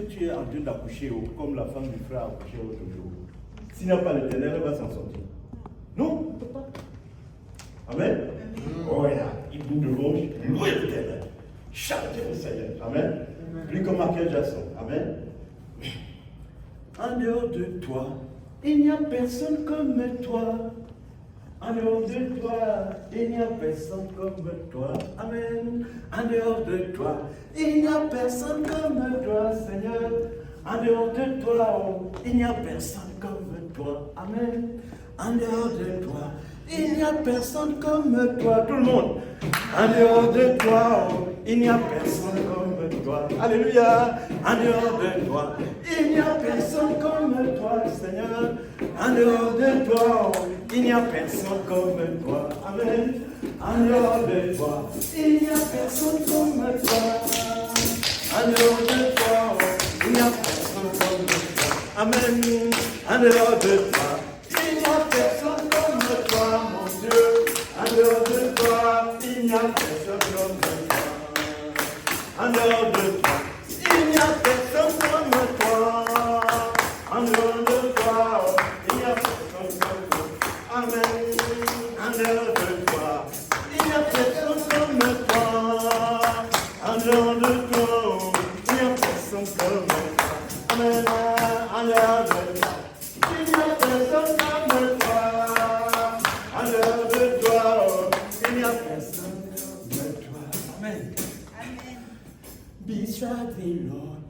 tu es en train d'accoucher comme la femme du frère a accouché l'autre jour, s'il n'y a pas l'Éternel, elle va s'en sortir. Non, il ne peut pas. Amen. Oh, nous devons louer l'Éternel. Chanter le Seigneur. Amen. Plus comme Michael Jackson. Amen. En dehors de toi, il n'y a personne comme toi. En dehors de toi, il n'y a personne comme toi. Amen. En dehors de toi, il n'y a personne comme toi, Seigneur. En dehors de toi, il n'y a personne comme toi. Amen. En dehors de toi, il n'y a personne comme toi. Tout le monde. En dehors de toi, il n'y a personne comme toi. Alléluia. En dehors de toi, il n'y a personne comme toi, Seigneur. En dehors de toi, il n'y a personne comme toi. Amen. En dehors de toi, il n'y a personne comme toi. En dehors de toi, il n'y a personne comme toi. Amen. En dehors de toi, il n'y a personne comme toi, mon Dieu. En dehors de toi, il n'y a personne comme toi. En dehors de toi, il n'y a personne comme toi. En dehors de toi, il n'y a personne comme toi. Amen. En dehors de toi, il n'y a personne comme toi. En dehors de toi, il n'y a personne comme toi. Amen. En dehors de toi, il n'y a personne comme toi. En dehors de toi, il n'y a personne comme toi. Amen. Beside the Lord,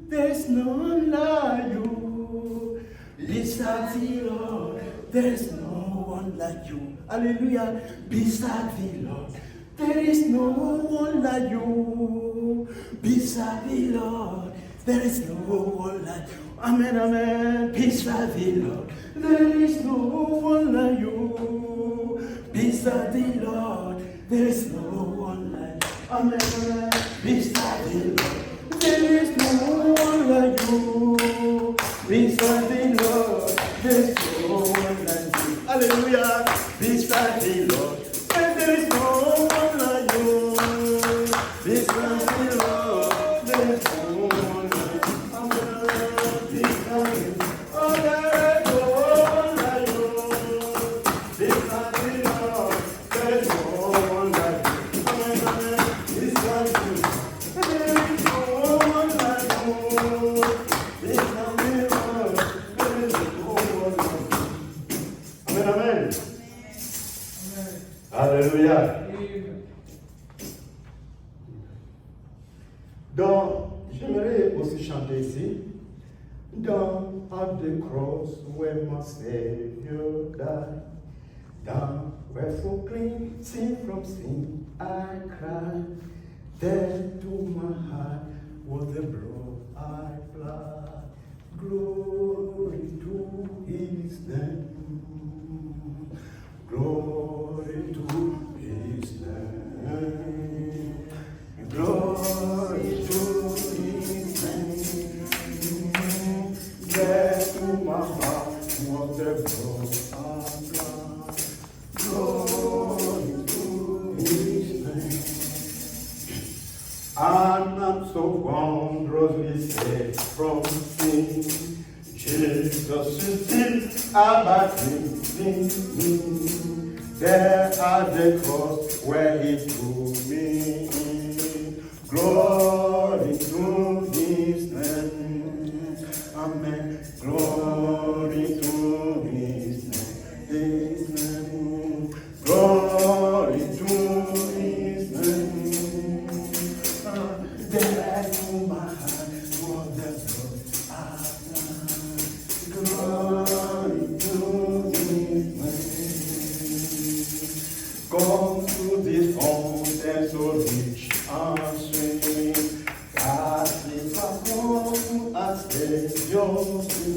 there's none like you. Beside the Lord, there's no one like you. Hallelujah. Beside the Lord, there is no one like you. Beside the Lord, there is no one like you. Amen, amen. Beside the Lord, there is no one like you. Beside the Lord, there is no one like you. Amen, amen. Beside the Lord, there is no one like you. Beside the Lord, there is no one like you. Hallelujah. Beside the Lord, there is no one like you. Beside the Lord, there is no one like you. Amen. Beside the Lord, there is no one like you. Beside the Lord, there is no one like you. Amen, amen. Beside the Lord, there is no one like you. Beside the Lord, there is no one like you. Amen, amen. Alléluia. Donc, j'aimerais aussi chanter ici. Down at the cross where my Savior died. Down where for cleansing from sin I cried. There to my heart was the blood I applied. Glory to His name. Glory to His name. Glory to His name. There to my heart was the blood applied. Glory to His name. And I'm so wondrously saved from sin. Jesus is still abiding me. There at the cross where He took me in. Glory to His name. Amen. Glory to His name. His name. Glory to His name. There in my heart was the blood. Glory to His name. Come to this fountain so rich and sweet. That if I come to ask your sin,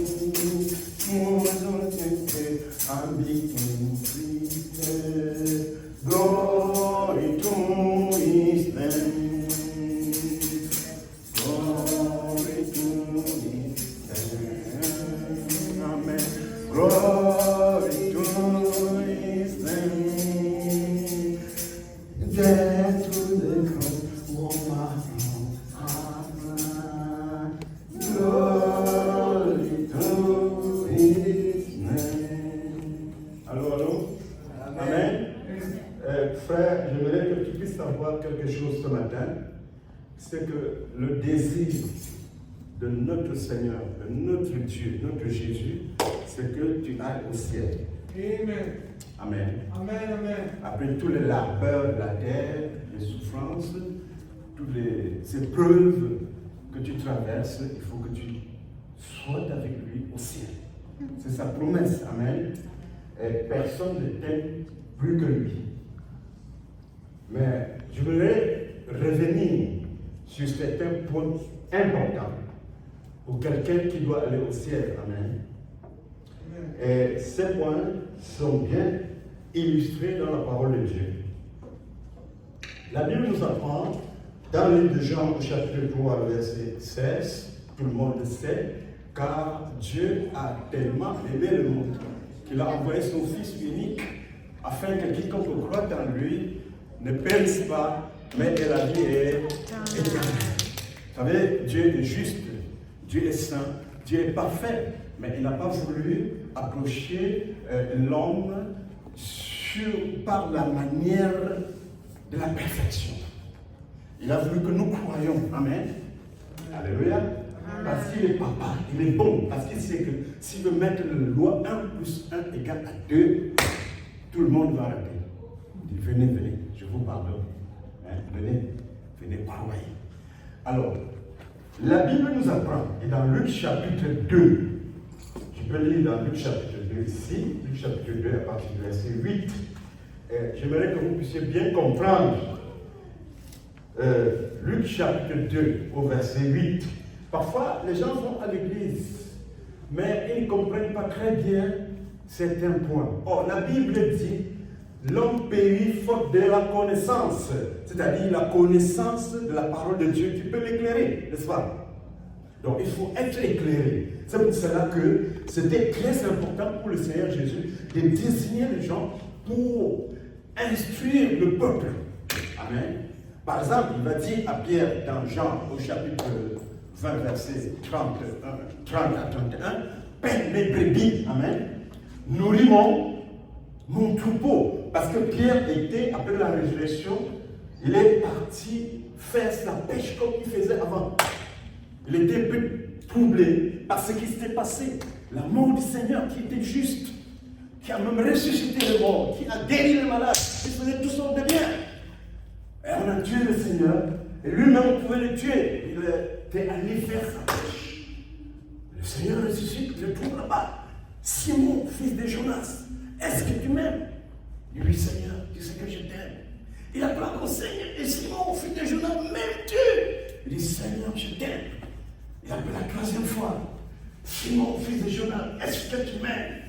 and be completed. Glory to His name. Glory to His name. Amen. Glory to His name. There to the cross, oh my God. Glory to His name. Allô, allô? Amen. Frère, j'aimerais que tu puisses savoir quelque chose ce matin. C'est que le désir de notre Seigneur, de notre Dieu, notre Jésus, c'est que tu ailles au ciel. Amen. Amen. Amen, amen. Après tous les labeurs de la terre, les souffrances, toutes les épreuves que tu traverses, il faut que tu sois avec lui au ciel. C'est sa promesse. Amen. Et personne ne t'aime plus que lui. Mais je voudrais revenir sur certains points importants pour quelqu'un qui doit aller au ciel. Amen. Et ces points sont bien illustrés dans la parole de Dieu. La Bible nous apprend, dans le livre de Jean, au chapitre 3, le verset 16, tout le monde le sait, car Dieu a tellement aimé le monde qu'il a envoyé son Fils unique afin que quiconque croit en lui ne périsse pas, mais ait la vie éternelle. Vous savez, Dieu est juste, Dieu est saint, Dieu est parfait, mais il n'a pas voulu approcher l'homme par la manière de la perfection. Il a voulu que nous croyions. Amen. Alléluia. Parce qu'il est papa, il est bon, parce qu'il sait que s'il veut mettre la loi 1 plus 1 égale à 2, tout le monde va arrêter. Il dit, venez, venez, je vous pardonne. Hein? Venez croire. Alors, la Bible nous apprend, et dans Luc chapitre 2, je peux lire dans Luc chapitre 2 ici, Luc chapitre 2 à partir du verset 8. J'aimerais que vous puissiez bien comprendre Luc chapitre 2 au verset 8. Parfois, les gens vont à l'église, mais ils ne comprennent pas très bien certains points. Or, la Bible dit, l'homme périt faute de la connaissance, c'est-à-dire la connaissance de la parole de Dieu qui peut l'éclairer, n'est-ce pas? Donc, il faut être éclairé. C'est pour cela que c'était très important pour le Seigneur Jésus de désigner les gens pour instruire le peuple. Amen. Par exemple, il va dire à Pierre dans Jean au chapitre 20, verset 30 à 31, paie mes brebis, amen, nourris mon troupeau. Parce que Pierre était, après la résurrection, il est parti faire sa pêche comme il faisait avant. Il était un peu troublé par ce qui s'était passé. La mort du Seigneur qui était juste, qui a même ressuscité les morts, qui a guéri les malades, qui faisait tout sortes de bien. Et on a tué le Seigneur, et lui-même pouvait le tuer. Il était allé faire sa pêche. Le Seigneur ressuscite, le trouve là-bas. Simon, fils de Jonas, est-ce que tu m'aimes? Il dit, oui, Seigneur, tu sais que je t'aime. Il a pas conseillé, et Simon, fils de Jonas, m'aimes-tu? Il dit, Seigneur, je t'aime. Il appelle la troisième fois, Simon, fils de Jonas, est-ce que tu m'aimes?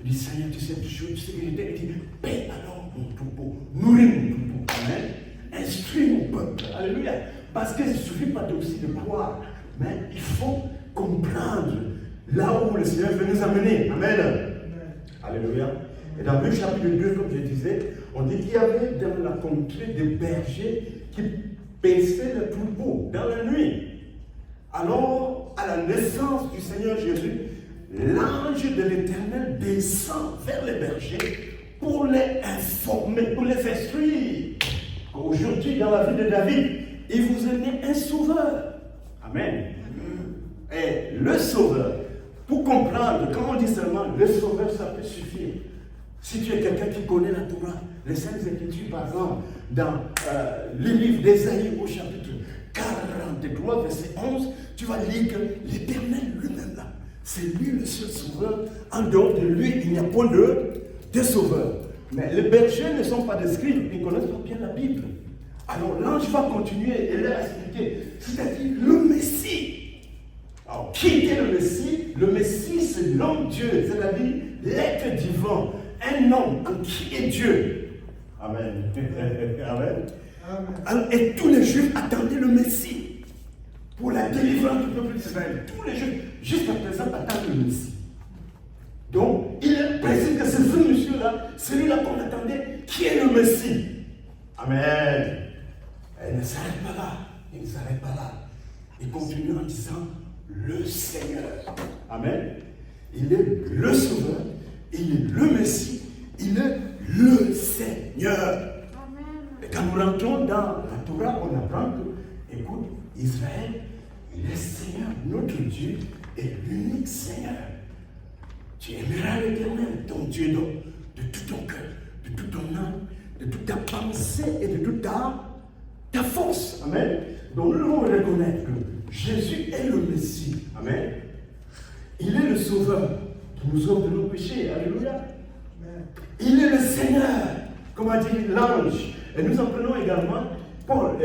Il dit, Seigneur, tu sais que je t'aime. Il dit, paie alors mon troupeau, nourris mon troupeau. Amen. Instruis mon peuple. Alléluia. Parce qu'il ne suffit pas aussi de croire, mais il faut comprendre là où le Seigneur veut nous amener. Amen. Alléluia. Et dans le chapitre 2, comme je disais, on dit qu'il y avait dans la contrée des bergers qui paissaient le troupeau dans la nuit. Alors, à la naissance du Seigneur Jésus, l'ange de l'Éternel descend vers les bergers pour les informer, pour les instruire. Aujourd'hui, dans la vie de David, il vous est né un sauveur. Amen. Et le sauveur, pour comprendre, quand on dit seulement le sauveur, ça peut suffire. Si tu es quelqu'un qui connaît la Torah, les Saintes Écritures, par exemple, dans le livre d'Ésaïe au chapitre 43, verset 11, tu vas lire que l'Éternel lui-même là, c'est lui le seul sauveur. En dehors de lui, il n'y a point de sauveur. Mais les bergers ne sont pas des scribes, ils ne connaissent pas bien la Bible. Alors l'ange va continuer et leur expliquer, c'est-à-dire le Messie. Alors qui est le Messie? Le Messie, c'est l'homme Dieu, c'est-à-dire l'être divin, un homme qui est Dieu. Amen. Amen. Alors, et tous les Juifs attendaient le Messie pour la délivrance du peuple d'Israël. Tous les Juifs, jusqu'à présent, attendent le Messie. Donc, il est précis que c'est ce monsieur-là, celui-là qu'on attendait, qui est le Messie. Amen. Et il ne s'arrête pas là. Il ne s'arrête pas là. Il continue en disant, le Seigneur. Amen. Il est le Sauveur, il est le Messie, il est le Seigneur. Et quand nous rentrons dans la Torah, on apprend que, écoute, Israël, il est Seigneur, notre Dieu est l'unique Seigneur. Tu aimeras l'Éternel, ton Dieu, donc, de tout ton cœur, de toute ton âme, de toute ta pensée et de toute ta force. Amen. Donc nous devons reconnaître que Jésus est le Messie. Amen. Il est le Sauveur qui nous sauve de nos péchés. Alléluia. Il est le Seigneur, comme a dit l'ange. Et nous en prenons également Paul,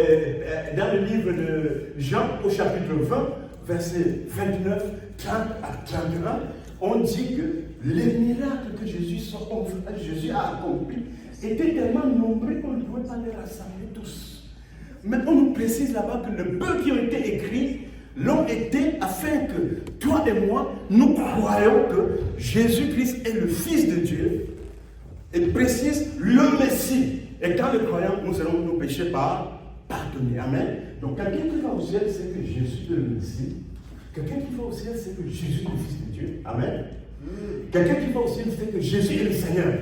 dans le livre de Jean, au chapitre 20, versets 29, 30 à 31, on dit que les miracles que Jésus a accomplis étaient tellement nombreux qu'on ne pouvait pas les rassembler tous. Mais on nous précise là-bas que les peu qui ont été écrits l'ont été afin que toi et moi, nous croyons que Jésus-Christ est le Fils de Dieu et précise le Messie. Et quand le croyant, nous allons nos péchés pardonnés. Amen. Donc quelqu'un qui va au ciel, c'est que Jésus est le Messie. Quelqu'un qui va au ciel, c'est que Jésus est le Fils de Dieu. Amen. Quelqu'un qui va au ciel, c'est que Jésus est le Seigneur.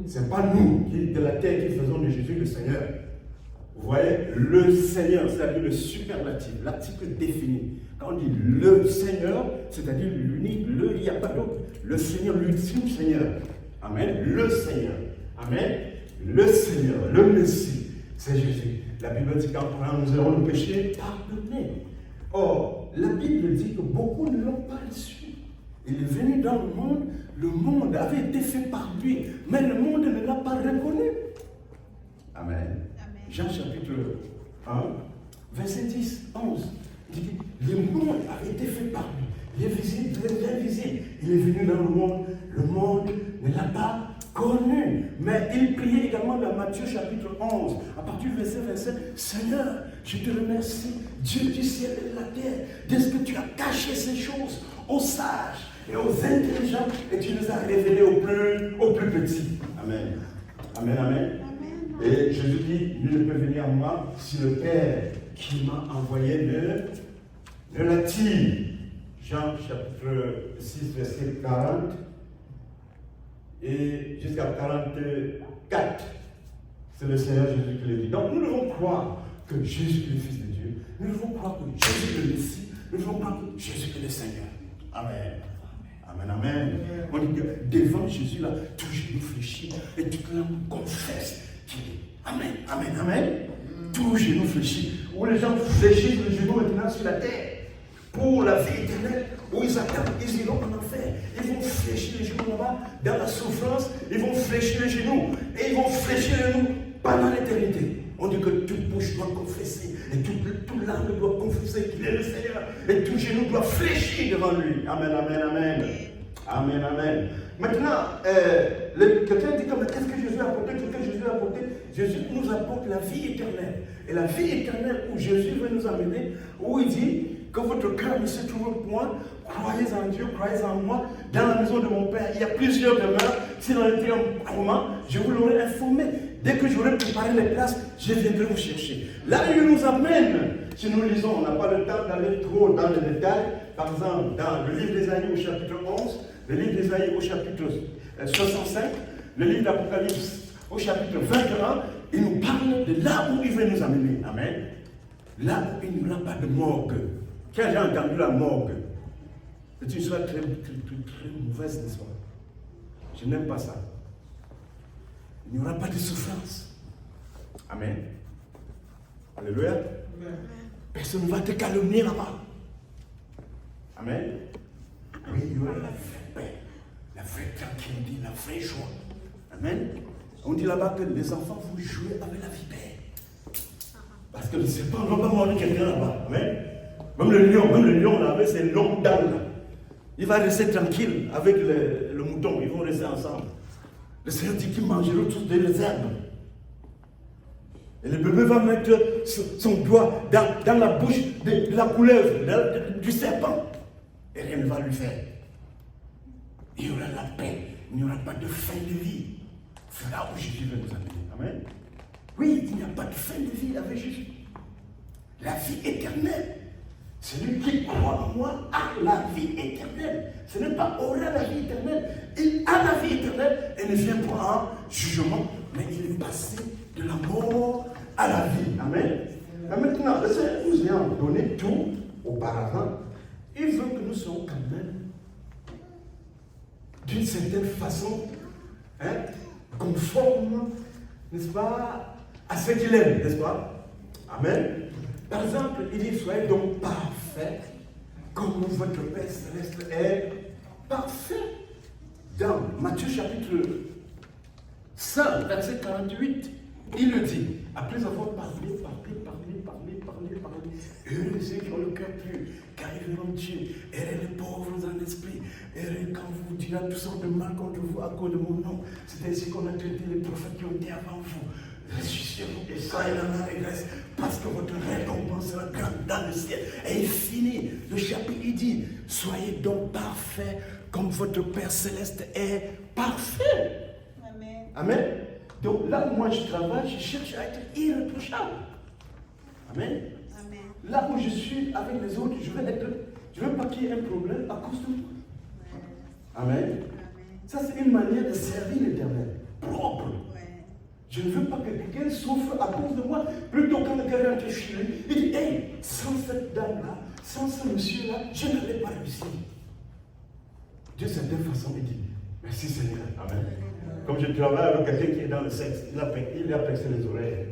Ce n'est pas nous de la terre qui faisons de Jésus le Seigneur. Vous voyez, le Seigneur, c'est-à-dire le superlatif, l'article défini. Quand on dit le Seigneur, c'est-à-dire l'unique, il n'y a pas d'autre. Le Seigneur, l'ultime Seigneur. Amen. Le Seigneur. Amen. Le Seigneur, le Messie, c'est Jésus. La Bible dit qu'en croyant, nous aurons nos péchés pardonnés. Or, la Bible dit que beaucoup ne l'ont pas reçu. Il est venu dans le monde avait été fait par lui, mais le monde ne l'a pas reconnu. Amen. Jean chapitre 1, verset 10, 11. Il dit que le monde a été fait par lui. Il est visible, il est invisible. Il est venu dans le monde ne l'a pas connu. Mais il priait également dans Matthieu chapitre 11, à partir du verset 27, Seigneur, je te remercie, Dieu du ciel et de la terre, de ce que tu as caché ces choses aux sages et aux intelligents, et tu nous as révélés aux plus petits. Amen. Amen, amen. Et Jésus dit, nul ne peut venir à moi si le Père qui m'a envoyé ne l'attire. Jean chapitre 6, verset 40 et jusqu'à 44. C'est le Seigneur Jésus qui le dit. Donc nous devons croire que Jésus est le Fils de Dieu. Nous devons croire que Jésus est le Messie. Nous devons croire que Jésus est le Seigneur. Amen. Amen, amen. On dit que devant Jésus, là, tout genou fléchit et toute langue confesse qu'il est. Amen, amen, amen. Tout genou fléchit. Où les gens fléchissent le genou maintenant sur la terre pour la vie éternelle, où ils attendent, ils iront en enfer. Ils vont fléchir les genoux là-bas, dans la souffrance, ils vont fléchir les genoux, et ils vont fléchir les genoux pendant l'éternité. On dit que toute bouche doit confesser, et toute langue doit confesser qu'il est le Seigneur, et tout genou doit fléchir devant lui. Amen, amen, amen. Amen, amen. Maintenant, quelqu'un dit comme qu'est-ce que Jésus a apporté? Jésus nous apporte la vie éternelle. Et la vie éternelle où Jésus veut nous amener, où il dit que votre cœur ne se trouve point, croyez en Dieu, croyez en moi. Dans la maison de mon Père, il y a plusieurs demeures. Si dans était un comment, je vous l'aurais informé. Dès que j'aurai préparé les places, je viendrai vous chercher. Là où il nous amène, si nous lisons, on n'a pas le temps d'aller trop dans les détails. Par exemple, dans le livre d'Ésaïe au chapitre 11, le livre d'Ésaïe au chapitre 65, le livre d'Apocalypse au chapitre 21, il nous parle de là où il veut nous amener. Amen. Là où il n'y aura pas de morgue. Qui a déjà entendu la morgue? C'est une histoire très mauvaise, n'est-ce pas? Je n'aime pas ça. Il n'y aura pas de souffrance. Amen. Alléluia. Amen. Personne ne va te calomnier là-bas. Amen. Oui, il y aura la vraie paix, la vraie tranquillité, la vraie joie. Amen. On dit là-bas que les enfants vont jouer avec la vipère. Parce que le serpent ne va pas mordre quelqu'un là-bas. Amen. Même le lion là, avec ses longues dents là, il va rester tranquille avec le mouton, ils vont rester ensemble. Le Seigneur dit qu'ils mangeront tous des herbes. Et le bébé va mettre son doigt dans la bouche de la couleuvre, du serpent. Et rien ne va lui faire. Il y aura la paix, il n'y aura pas de fin de vie. C'est là où Jésus veut nous amener. Amen. Oui, il n'y a pas de fin de vie avec Jésus. La vie éternelle. Celui qui croit en moi a la vie éternelle. Ce n'est pas aura la vie éternelle. Il a la vie éternelle et ne vient pas en jugement, mais il est passé de la mort à la vie. Amen. Mais maintenant, le Seigneur nous a donné tout auparavant. Il veut que nous soyons quand même, d'une certaine façon, conformes, n'est-ce pas, à ce qu'il aime, n'est-ce pas? Amen. Par exemple, il dit, soyez donc parfaits, comme votre Père Céleste est parfait. Dans Matthieu chapitre 5, verset 48, il le dit, après avoir parlé, heureux ceux qui ont le cœur pur, car ils verront Dieu, heureux les pauvres en esprit, heureux quand vous dira toutes sortes de mal contre vous à cause de mon nom. C'est ainsi qu'on a traité les prophètes qui ont été avant vous. Ressuscitez-vous et soyez dans la régresse, parce que votre récompense sera grande dans le ciel. Et il finit le chapitre, il dit, soyez donc parfaits comme votre Père Céleste est parfait. Amen. Amen. Donc là où moi je travaille, je cherche à être irréprochable. Amen. Amen. Là où je suis avec les autres, je veux pas qu'il y ait un problème à cause de moi. Amen. Amen. Ça c'est une manière de servir l'Éternel. Propre. Ouais. Je ne veux pas que quelqu'un souffre à cause de moi. Plutôt quand le gars rentre chez lui, il dit, hey, sans cette dame-là, sans ce monsieur-là, je n'allais pas réussir. D'une certaine façon, il dit, merci Seigneur. Amen. Comme je travaille avec quelqu'un qui est dans le sexe, il a percé les oreilles.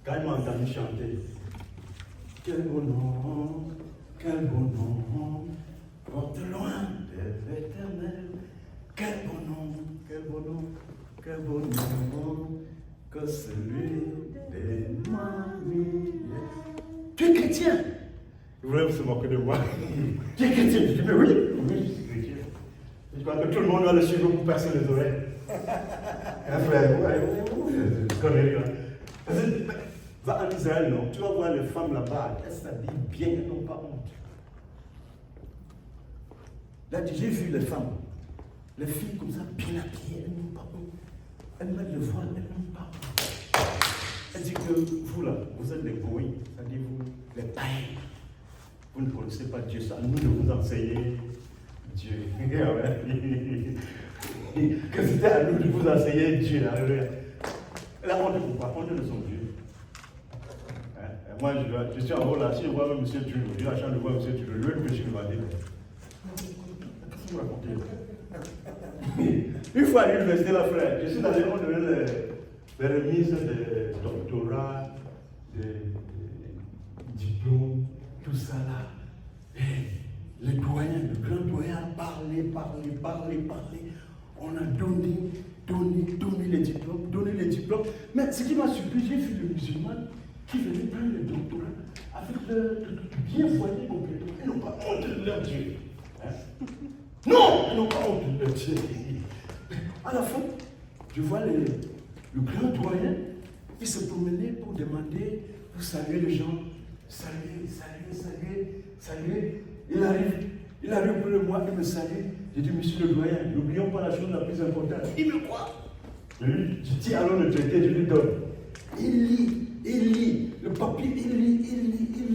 Quand il m'a entendu chanter, quel beau nom, porte loin de l'éternel. Quel beau nom, que celui des mamies. Tu es chrétien? Vous voulez se moquer de moi? Tu es chrétien? Je dis, mais oui, je suis chrétien. Je crois que tout le monde doit le suivre pour percer les oreilles. Un frère, je connais là. Va en Israël, non? Tu vas voir les femmes là-bas, elles s'habillent bien, elles n'ont pas honte. Là, j'ai vu les femmes, les filles comme ça, bien habillées, elles n'ont pas honte. Elles mettent le voile, elles n'ont pas honte. Elle dit que vous là, vous êtes des goïs, c'est-à-dire vous, les païens. Vous ne connaissez pas Dieu, ça, nous de vous enseigner Dieu. Que c'était à nous de vous enseigner Dieu. La honte de pourquoi? Honte de son Dieu. Moi, je suis en haut là, si je vois même M. Dieu, j'ai la chance de voir M. Dieu, le péché me va dire. Qu'est-ce que vous racontez? Une fois à l'université, là, frère, je suis allé, on donnait les remises de doctorat, de diplôme, tout ça là. Et le doyen, le grand doyen a parlé. On a donné les diplômes. Mais ce qui m'a surpris, j'ai vu le musulman qui venaient prendre le doctorat avec le bien voyé complètement. Ils n'ont pas honte de leur Dieu. Non, ils n'ont pas honte de leur Dieu. À la fin, je vois le grand doyen, il se promenait pour demander, pour saluer les gens. Saluer. Il arrive pour le mois, il me salue. J'ai dit, monsieur le doyen, n'oublions pas la chose la plus importante. Il me croit. Je dis, allons le traiter, je lui donne. Il lit. Le papier, il lit. Il dit, tiens,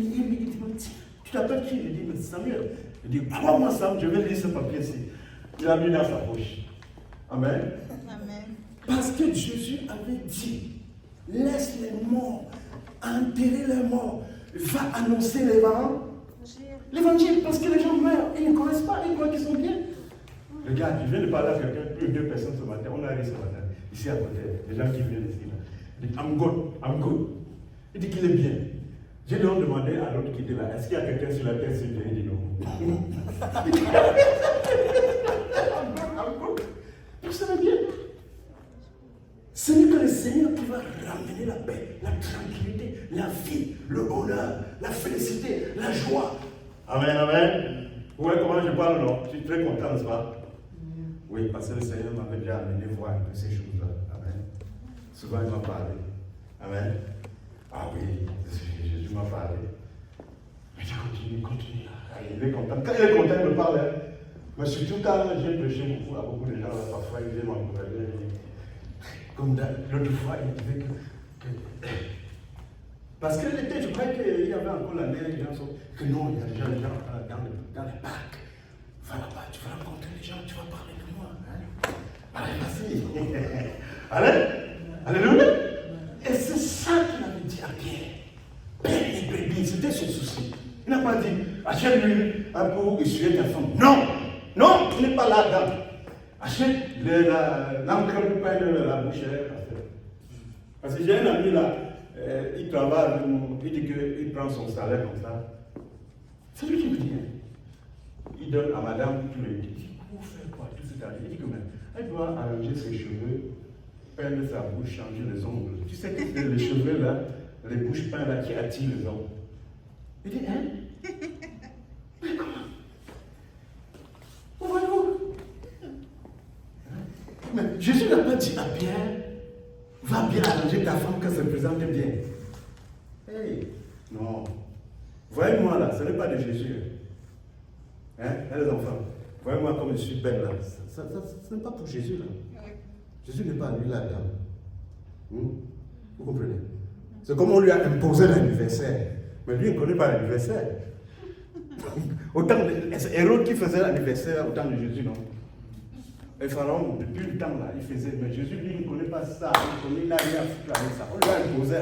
tu t'appelles qui? Je dis, mais Samuel. Je dis, crois-moi Sam, je vais lire ce papier-ci. Il a mis dans sa poche. Amen. Parce que Jésus avait dit, laisse les morts, enterrer les morts, va annoncer l'évangile, parce que les gens meurent, ils ne connaissent pas, ils croient qu'ils sont bien. Regarde, je viens de parler à quelqu'un, une ou deux personnes ce matin, on a arrivé ce matin, ici à côté, les gens qui viennent ici. Il dit, I'm good. Il dit qu'il est bien. J'ai donc demandé à l'autre qui était là, est-ce qu'il y a quelqu'un sur la terre qui vient? Il dit non. I'm good. Tout ça va bien. Ce n'est que le Seigneur qui va ramener la paix, la tranquillité, la vie, le bonheur, la félicité, la joie. Amen. Vous voyez comment je parle, non? Je suis très content, n'est-ce pas? Oui, parce que le Seigneur m'avait déjà amené voir un peu ces choses-là. Amen. Souvent, il m'a parlé. Amen. Ah oui, Jésus m'a parlé. Mais je continue. Il est content. Quand il est content, il me parle. Mais surtout quand j'ai prêché beaucoup à beaucoup de gens, parfois ils viennent m'encourager. Comme l'autre fois, il disait que Parce que l'été, je croyais qu'il y avait encore la neige, les gens sont. Que non, il y a déjà les gens dans les parcs. Va là-bas, tu vas rencontrer les gens, tu vas parler de moi. Hein? Allez, vas-y. Allez, alléluia. Et c'est ça qu'il avait dit à Pierre. Père et bébé, c'était son souci. Il n'a pas dit, achète-lui un pot essuyer ta femme. Non, non, tu n'es pas là-dedans. Achète l'encre pour peindre la bouche. Parce que j'ai un ami là, il travaille, il dit qu'il prend son salaire comme ça. C'est lui qui me dit. Il donne à madame tous les jours. Il dit, pour faire quoi tout cet argent? Il dit que même, elle doit allonger ses cheveux, peindre sa bouche, changer les ongles. Tu sais que c'est les cheveux là, les bouches peintes là qui attirent les hommes. Il dit, hein? Mais comment? Où voyez-vous? Mais Jésus n'a pas dit à Pierre, va bien arranger ta femme quand elle se présente bien. Hey, non. Voyez-moi là, ce n'est pas de Jésus. Hein, les enfants, voyez-moi comme je suis belle là. Ce n'est pas pour Jésus là. Jésus n'est pas lui là-dedans. Vous comprenez? C'est comme on lui a imposé l'anniversaire. Mais lui, il ne connaît pas l'anniversaire. Autant de Hérode qui faisait l'anniversaire au temps de Jésus, non? Et Pharaon, depuis le temps là, il faisait. Mais Jésus, lui, il ne connaît pas ça. Il n'a rien à foutre avec ça. On lui a imposé.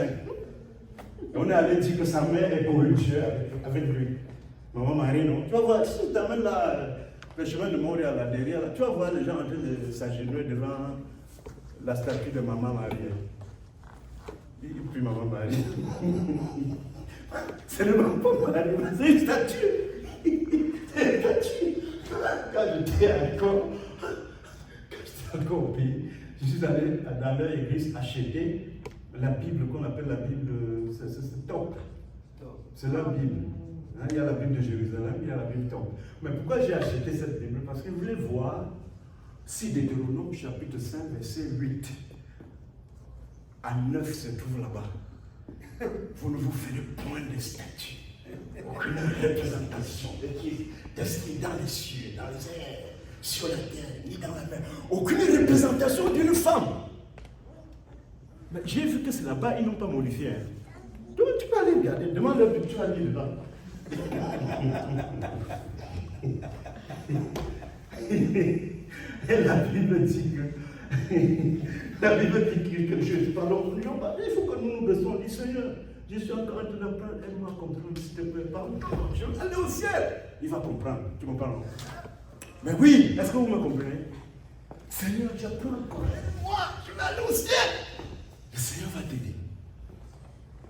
Et on est allé dire que sa mère est pour Dieu avec lui. Maman Marie, non? Tu vas voir, si tu t'amènes là, le chemin de Montréal, là derrière, là, tu vas voir les gens en train de s'agenouiller devant la statue de Maman Marie. Et puis Maman Marie. C'est le Maman Marie, c'est une statue. C'est une statue. Quand j'étais encore au pays, je suis allé dans leur église acheter la Bible qu'on appelle la Bible, c'est top. C'est la Bible. Il y a la Bible de Jérusalem, il y a la Bible Temple. Mais pourquoi j'ai acheté cette Bible? Parce que je voulais voir si Deutéronome chapitre 5, verset 8 à 9 se trouve là-bas. Vous ne vous ferez point de statue. Aucune représentation de qui est dans les cieux, dans les airs, sur la terre, ni dans la mer. Aucune représentation d'une femme. Mais j'ai vu que c'est là-bas, ils n'ont pas modifié. Donc tu peux aller regarder, demande-leur que tu as mis dedans. Et la Bible dit que je parle au Lyon, il faut que nous nous baissons, dit Seigneur, je suis encore en train d'apprendre, aide-moi à comprendre, s'il te plaît, pardon, je vais aller au ciel. Il va comprendre, tu comprends? Mais oui, est-ce que vous me comprenez? Seigneur, j'apprends encore, aide-moi, je vais aller au ciel. Le Seigneur va t'aider.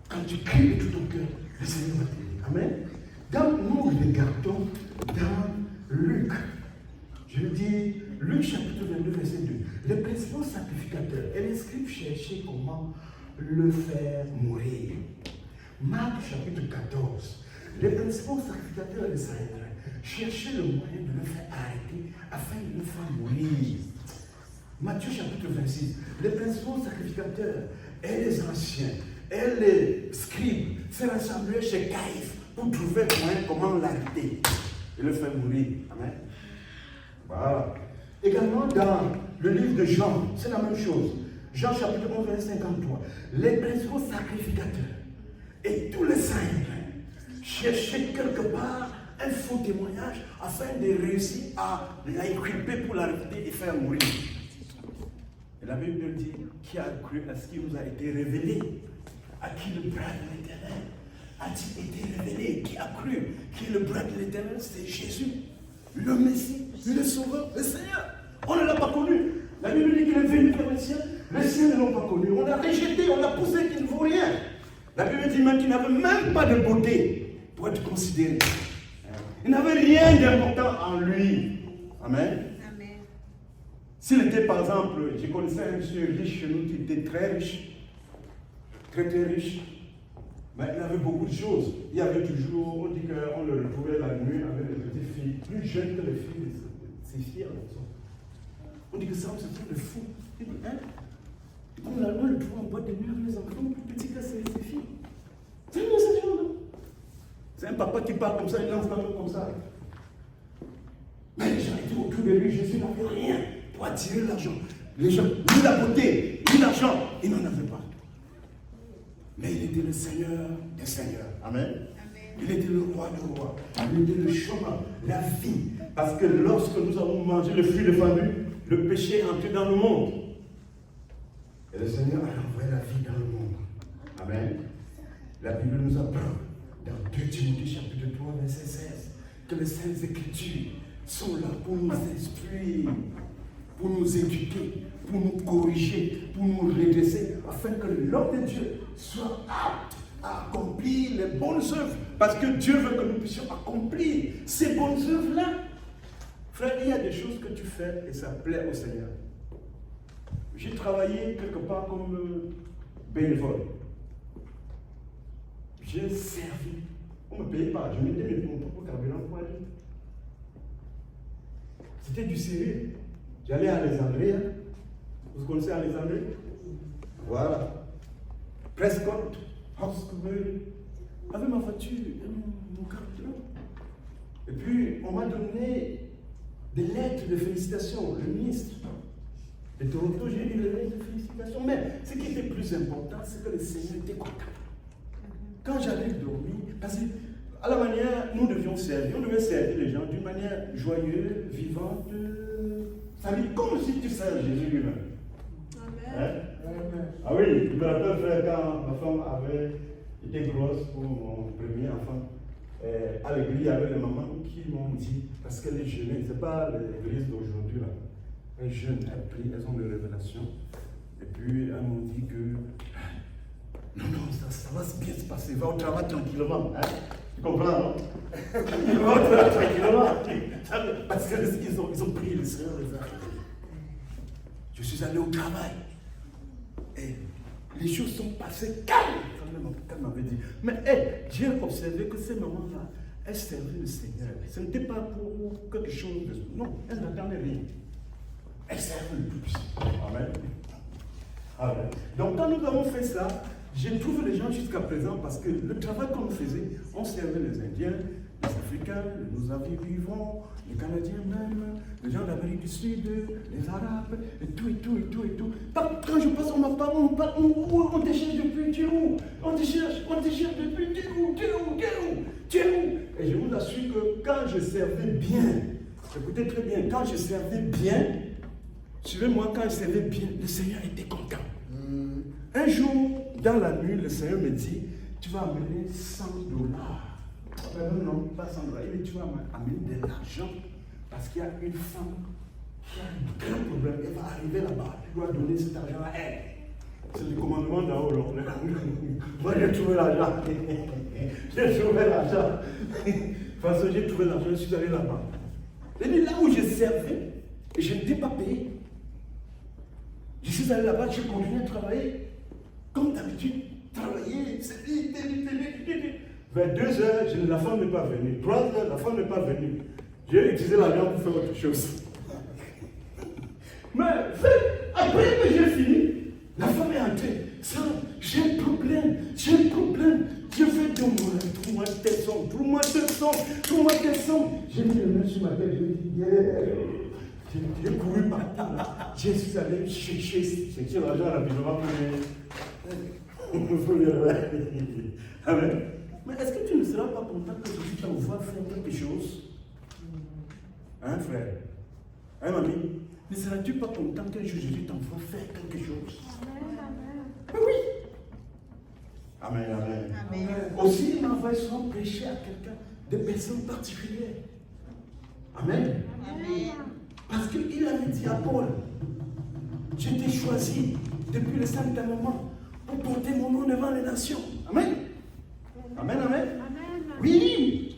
Quand tu cries de tout ton cœur, le Seigneur va t'aider. Amen. Donc nous regardons dans Luc. Je dis Luc chapitre 22, verset 2. Les principaux sacrificateurs et les scribes cherchaient comment le faire mourir. Marc chapitre 14. Les principaux sacrificateurs et les Sanhédrin cherchaient le moyen de le faire arrêter afin de le faire mourir. Matthieu chapitre 26. Les principaux sacrificateurs et les anciens et les scribes se rassemblaient chez Caïphe pour trouver moyen comment l'arrêter et le faire mourir. Amen. Voilà. Également dans le livre de Jean, c'est la même chose. Jean chapitre 11, verset 53. Les principaux sacrificateurs et tous les saints cherchaient quelque part un faux témoignage afin de réussir à l'inculper pour l'arrêter et faire mourir. Et la Bible dit qui a cru à ce qui nous a été révélé, à qui le bras de l'Éternel a-t-il été révélé, qui a cru, qui est le bras de l'Éternel, c'est Jésus, le Messie, le Sauveur, le Seigneur. On ne l'a pas connu. La Bible dit qu'il est venu vers les siens ne l'ont pas connu. On l'a rejeté, on l'a poussé qu'il ne vaut rien. La Bible dit même qu'il n'avait même pas de beauté pour être considéré. Il n'avait rien d'important en lui. Amen. Amen. S'il était par exemple, je connaissais un monsieur riche chez nous qui était très riche, très très riche. Mais il avait beaucoup de choses. Il y avait toujours, on dit qu'on le retrouvait la nuit avec les petites filles, plus jeunes que les filles de ses filles à la maison. On dit que ça, c'est un truc de fou. Il dit, hein? On le trouve en boîte de nuit avec les enfants, plus petits que ses filles. C'est une déception, non? C'est un papa qui parle comme ça, il lance la main comme ça. Mais les gens étaient autour de lui, Jésus n'avait rien pour attirer l'argent. Les gens, ni la beauté, ni l'argent, il n'en avait pas. Mais il était le Seigneur des Seigneurs. Amen. Il était le roi des rois. Il était le chemin, la vie. Parce que lorsque nous avons mangé le fruit défendu, le péché est entré dans le monde. Et le Seigneur a envoyé la vie dans le monde. Amen. La Bible nous apprend dans 2 Timothée chapitre 3, verset 16, que les Saintes Écritures sont là pour nous instruire, pour nous éduquer, pour nous corriger, pour nous redresser, afin que l'homme de Dieu soit apte à accomplir les bonnes œuvres. Parce que Dieu veut que nous puissions accomplir ces bonnes œuvres-là. Frère, il y a des choses que tu fais et ça plaît au Seigneur. J'ai travaillé quelque part comme bénévole. J'ai servi. On ne me payait pas. Je mettais mon propre carburant pour aller. C'était du sérieux. J'allais à Alexandrie. Vous connaissez Alexandrie? Voilà. Prescott, Hawkesbury, avec ma voiture et mon carburant. Et puis, on m'a donné des lettres de félicitations, le ministre de Toronto, j'ai eu des lettres de félicitations. Mais ce qui était plus important, c'est que le Seigneur était content. Quand j'allais dormir, parce qu'à la manière, nous devions servir, on devait servir les gens d'une manière joyeuse, vivante, comme si tu sers Jésus lui-même. Amen. Hein? Ah oui, je me rappelle, frère, quand ma femme avait été grosse pour mon premier enfant, à l'église, il y avait les mamans qui m'ont dit, parce qu'elle est jeûnée, ce n'est pas l'église d'aujourd'hui là, elles jeûnent, elles ont des révélations, et puis elles m'ont dit que non, ça va bien se passer, va au travail tranquillement, hein? Tu comprends, non? Va au travail tranquillement, parce qu'ils ont prié le Seigneur les a arrêtés. Je suis allé au travail, et les choses sont passées calmes. Elle m'avait dit, mais j'ai observé que ces mamans-là, elles servaient le Seigneur. Ce n'était pas pour quelque chose de... Non, elles n'attendaient rien. Elles servaient le plus. Amen. Amen. Donc quand nous avons fait ça, j'ai trouvé les gens jusqu'à présent parce que le travail qu'on faisait, on servait les Indiens, les Africains, nos amis vivants, les Canadiens même, les gens d'Amérique du Sud, les Arabes, et tout. Quand je passe, on te cherche depuis, tu es où? On te cherche depuis, tu es où? Et je vous assure que quand je servais bien, écoutez très bien, quand je servais bien, suivez-moi, quand je servais bien, le Seigneur était content. Un jour, dans la nuit, le Seigneur me dit, tu vas amener $100. Non, pas $100, mais tu vas amener de l'argent parce qu'il y a une femme qui a un grand problème. Elle va arriver là-bas, tu dois donner cet argent à elle. C'est le commandement d'en haut. Moi, j'ai trouvé l'argent. Parce que j'ai trouvé l'argent, je suis allé là-bas. Et là où je servais, et je n'étais pas payé. Je suis allé là-bas, j'ai continué à travailler. Comme d'habitude, travailler, c'est vite. Vers 2 heures, la femme n'est pas venue. 3 heures, la femme n'est pas venue. J'ai utilisé l'argent pour faire autre chose. Mais après que j'ai fini, la femme est entrée. Ça, j'ai un problème. Je vais trouve-moi telle somme. J'ai mis le main sur ma tête, je lui ai dit, j'ai couru partout. Je suis allé chercher l'argent rapidement pour les Amen. Mais est-ce que tu ne seras pas content que Jésus t'envoie faire quelque chose? Hein, frère? Hein, mamie? Ne seras-tu pas content que Jésus t'envoie faire quelque chose? Amen. Oui. Amen. Aussi, il m'envoie souvent prêcher à quelqu'un, des personnes particulières. Amen. Parce qu'il avait dit à Paul, je t'ai choisi depuis le sein de ta maman pour porter mon nom devant les nations. Amen. Oui,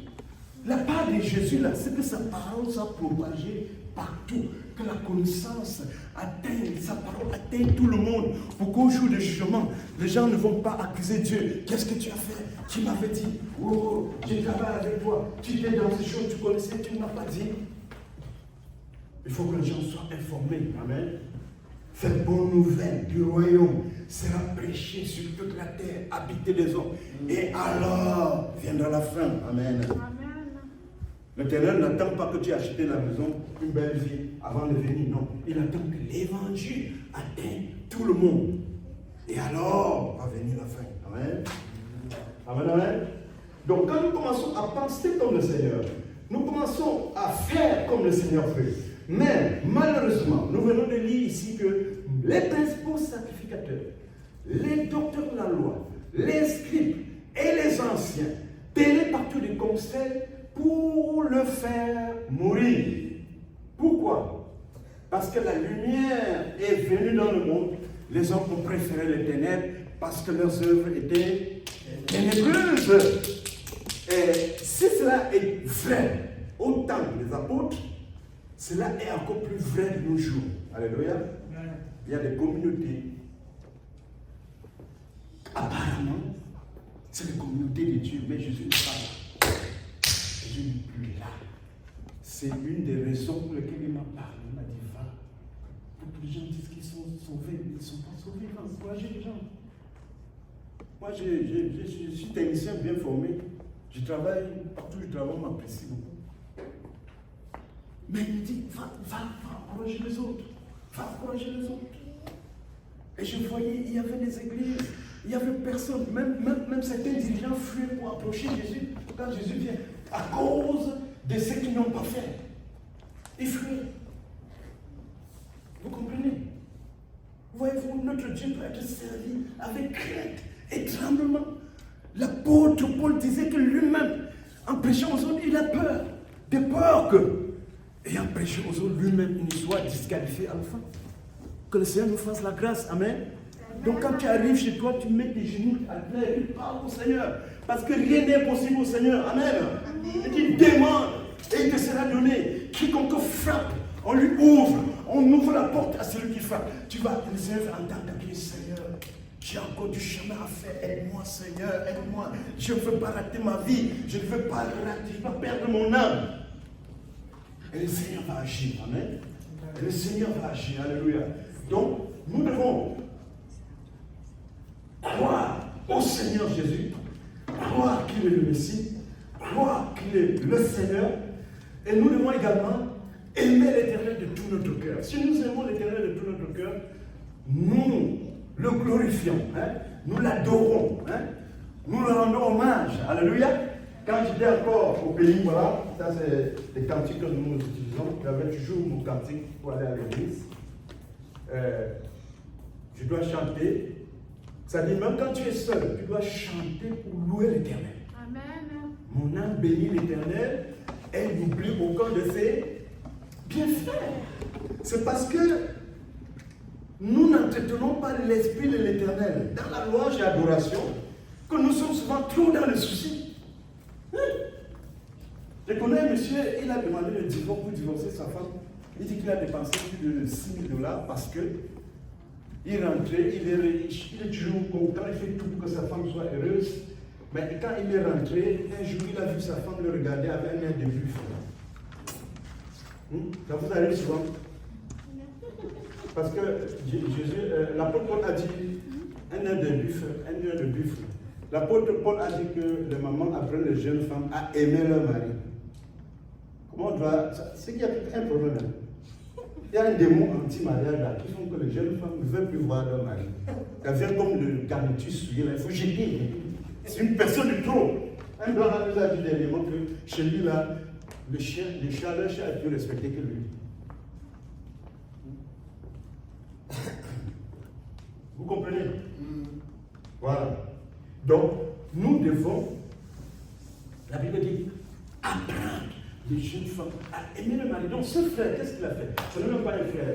la part de Jésus là, c'est que sa parole soit propagée partout, que la connaissance atteigne, sa parole atteigne tout le monde, pour qu'au jour du jugement, les gens ne vont pas accuser Dieu. Qu'est-ce que tu as fait? Tu m'avais dit, oh, j'ai travaillé avec toi, tu étais dans ces choses, tu connaissais, tu ne m'as pas dit. Il faut que les gens soient informés. Amen. Cette bonne nouvelle du royaume sera prêchée sur toute la terre, habiter les hommes. Et alors viendra la fin. Amen. L'Éternel n'attend pas que tu aies acheté la maison, une belle vie avant de venir. Non, il attend que l'évangile atteigne tout le monde. Et alors va venir la fin. Amen. Amen, amen. Donc quand nous commençons à penser comme le Seigneur, nous commençons à faire comme le Seigneur fait. Mais malheureusement, nous venons de lire ici que les principaux sacrificateurs, les docteurs de la loi, les scribes et les anciens tenaient partout des conseils pour le faire mourir. Pourquoi? Parce que la lumière est venue dans le monde. Les hommes ont préféré les ténèbres parce que leurs œuvres étaient ténébreuses. Et si cela est vrai au temps des apôtres, cela est encore plus vrai de nos jours. Alléluia. Il y a des communautés. Apparemment, c'est les communautés de Dieu, mais Jésus n'est pas là. Jésus n'est plus là. C'est une des raisons pour lesquelles il m'a parlé. Il m'a dit, va. Beaucoup de gens disent qu'ils sont sauvés, ils ne sont pas sauvés. Il va encourager les gens. Moi, je suis technicien bien formé. Je travaille, partout où je travaille, on m'apprécie beaucoup. Mais il me dit, va encourager les autres. Va encourager les autres. Et je voyais, il y avait des églises, il n'y avait personne. Même certains dirigeants fuyaient pour approcher Jésus quand Jésus vient. À cause de ce qu'ils n'ont pas fait. Ils fuyaient. Vous comprenez? Voyez-vous, notre Dieu doit être servi avec crainte et tremblement. L'apôtre Paul disait que lui-même, en prêchant aux autres, il a peur. De peur que, ayant prêché aux autres, lui-même, il ne soit disqualifié à la fin. Que le Seigneur nous fasse la grâce. Amen. Donc quand tu arrives chez toi, tu mets tes genoux à terre et tu parles au Seigneur. Parce que rien n'est possible au Seigneur. Amen. Et tu demandes et il te sera donné. Quiconque frappe, on lui ouvre. On ouvre la porte à celui qui frappe. Tu vas, le Seigneur va entendre ta prière, Seigneur. J'ai encore du chemin à faire. Aide-moi, Seigneur, aide-moi. Je ne veux pas rater ma vie. Je ne veux pas rater, je ne veux pas perdre mon âme. Et le Seigneur va agir. Amen. Et le Seigneur va agir. Alléluia. Donc, nous devons croire au Seigneur Jésus, croire qu'il est le Messie, croire qu'il est le Seigneur. Et nous devons également aimer l'Éternel de tout notre cœur. Si nous aimons l'Éternel de tout notre cœur, nous le glorifions, hein? Nous l'adorons, hein? Nous le rendons hommage. Alléluia. Quand j'étais encore au pays, voilà, ça c'est les cantiques que nous utilisons. J'avais toujours mon cantique pour aller à l'église. Je dois chanter. Ça dit, même quand tu es seul, tu dois chanter pour louer l'Éternel. Amen. Mon âme bénit l'Éternel, elle n'oublie aucun de ses bienfaits. C'est parce que nous n'entretenons pas l'esprit de l'Éternel dans la louange et l'adoration que nous sommes souvent trop dans le souci. Je connais un monsieur, il a demandé le divorce pour divorcer sa femme. Il dit qu'il a dépensé plus de $6,000 parce que il rentrait, il est riche, il est toujours content, il fait tout pour que sa femme soit heureuse. Mais quand il est rentré, un jour, il a vu sa femme le regarder avec un air de buffle. Ça vous arrive souvent? Parce que Jésus, l'apôtre Paul a dit un air de buffle. L'apôtre Paul a dit que les mamans apprennent les jeunes femmes à aimer leur mari. Comment on doit. C'est qu'il y a un problème. Il y a un démon anti-mariage là qui font que les jeunes femmes ne veulent plus voir leur mari. Ça vient comme le garniture souillé là, il faut jeter. C'est une personne de trop. Un blanc nous a dit dernièrement que chez lui là, le chien est plus respecté que lui. Vous comprenez? Voilà. Donc, nous devons, la Bible dit, apprendre les jeunes femmes à aimer le mari. Donc, ce frère, qu'est-ce qu'il a fait? Ce n'est même pas un frère,